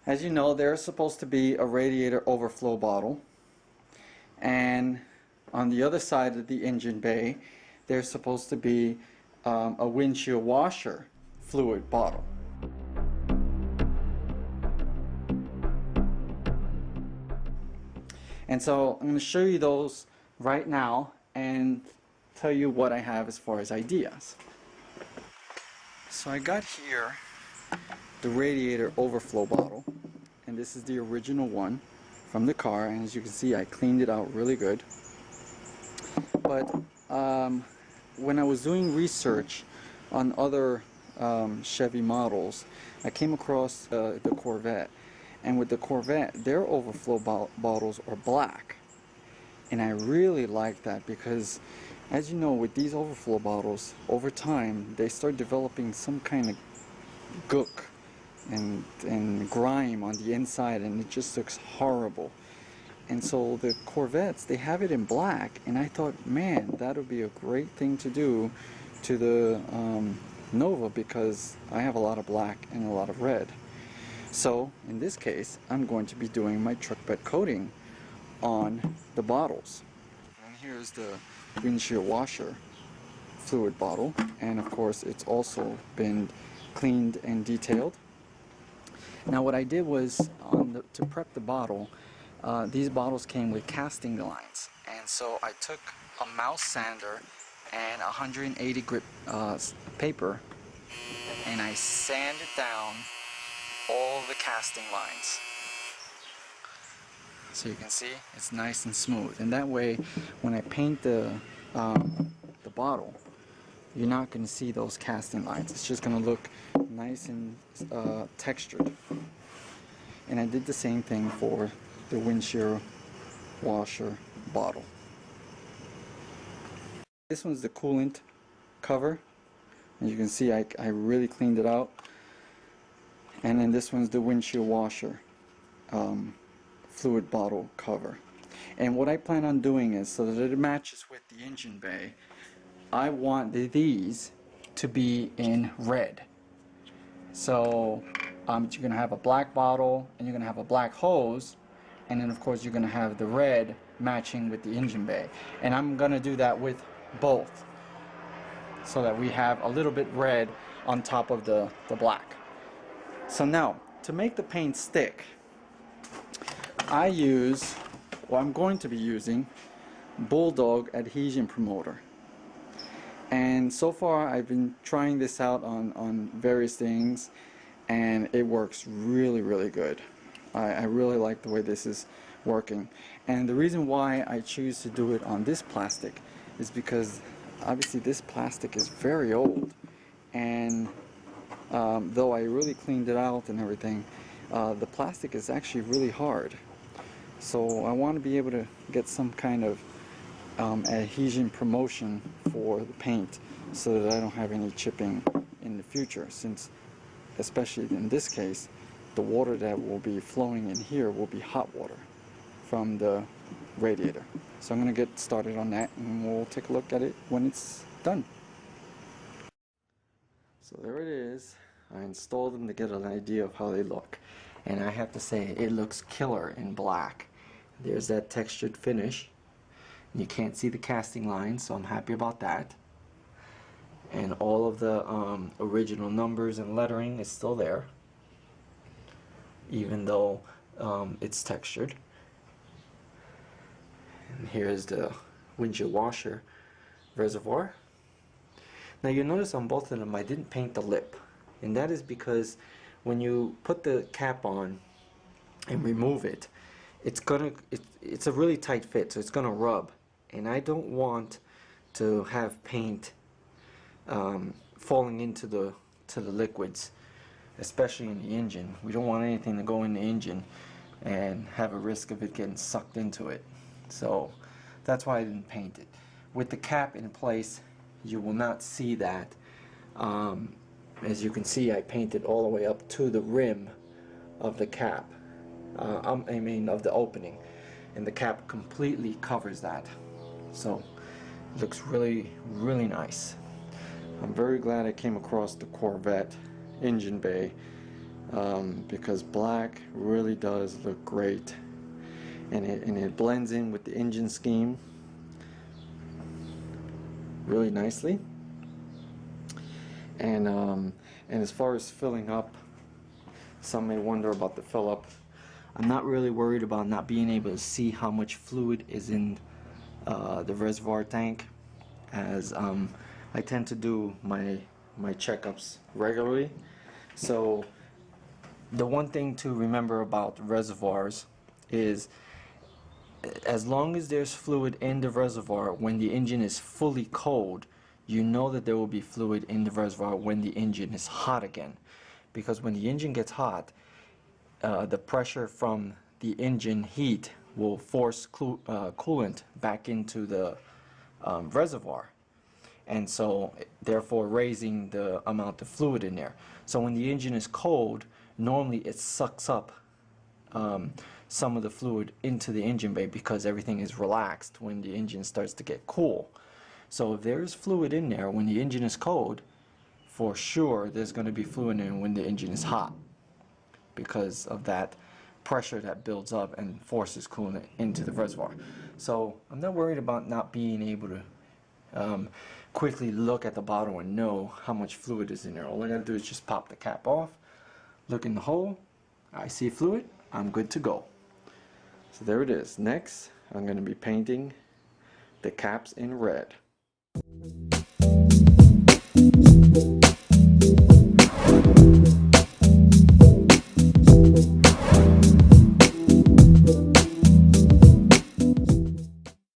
As you know, there's supposed to be a radiator overflow bottle, and on the other side of the engine bay there's supposed to be a windshield washer fluid bottle. And so I'm going to show you those right now and tell you what I have as far as ideas. So I got here the radiator overflow bottle, and this is the original one from the car, and as you can see I cleaned it out really good. But when I was doing research on other Chevy models, I came across the Corvette, and with the Corvette their overflow bottles are black, and I really like that because, as you know, with these overflow bottles, over time they start developing some kind of gook and grime on the inside, and it just looks horrible. And so the Corvettes, they have it in black, and I thought, man, that would be a great thing to do to the Nova, because I have a lot of black and a lot of red. So in this case I'm going to be doing my truck bed coating on the bottles. And here's the windshield washer fluid bottle, and of course it's also been cleaned and detailed. Now what I did was, to prep the bottle, these bottles came with casting lines, and so I took a mouse sander and 180 grit paper, and I sanded down all the casting lines. So you can see it's nice and smooth, and that way when I paint the bottle, you're not going to see those casting lines. It's just going to look nice and textured. And I did the same thing for the windshield washer bottle. This one's the coolant cover, and you can see I really cleaned it out. And then this one's the windshield washer fluid bottle cover. And what I plan on doing is, so that it matches with the engine bay, I want these to be in red. So you're going to have a black bottle, and you're going to have a black hose, and then of course you're going to have the red matching with the engine bay. And I'm going to do that with both, so that we have a little bit red on top of the black. So now, to make the paint stick, I'm going to be using Bulldog Adhesion Promoter. And so far I've been trying this out on various things, and it works really, really good. I really like the way this is working. And the reason why I choose to do it on this plastic is because obviously this plastic is very old, and though I really cleaned it out and everything, the plastic is actually really hard. So I want to be able to get some kind of adhesion promotion for the paint, so that I don't have any chipping in the future, since especially in this case the water that will be flowing in here will be hot water from the radiator. So I'm going to get started on that, and we'll take a look at it when it's done. So there it is. I installed them to get an idea of how they look, and I have to say it looks killer in black. There's that textured finish. You can't see the casting lines, so I'm happy about that. And all of the original numbers and lettering is still there, even though it's textured. And here's the windshield washer reservoir. Now you'll notice on both of them I didn't paint the lip, and that is because when you put the cap on and remove it, it's a really tight fit, so it's gonna rub, and I don't want to have paint falling into the liquids, especially in the engine. We don't want anything to go in the engine and have a risk of it getting sucked into it. So that's why I didn't paint it. With the cap in place, you will not see that. As you can see, I painted all the way up to the rim of the cap, I mean of the opening, and the cap completely covers that. So it looks really, really nice. I'm very glad I came across the Corvette engine bay because black really does look great, and it blends in with the engine scheme really nicely. And as far as filling up, some may wonder about the fill up. I'm not really worried about not being able to see how much fluid is in the reservoir tank, as I tend to do my checkups regularly. So the one thing to remember about reservoirs is, as long as there's fluid in the reservoir when the engine is fully cold, you know that there will be fluid in the reservoir when the engine is hot again. Because when the engine gets hot, the pressure from the engine heat will force coolant back into the reservoir, and so therefore raising the amount of fluid in there. So when the engine is cold, normally it sucks up some of the fluid into the engine bay, because everything is relaxed when the engine starts to get cool. So if there is fluid in there when the engine is cold, for sure there's going to be fluid in when the engine is hot, because of that pressure that builds up and forces coolant into the reservoir. So I'm not worried about not being able to quickly look at the bottle and know how much fluid is in there. All I gotta do is just pop the cap off, look in the hole, I see fluid, I'm good to go. So there it is. Next, I'm going to be painting the caps in red.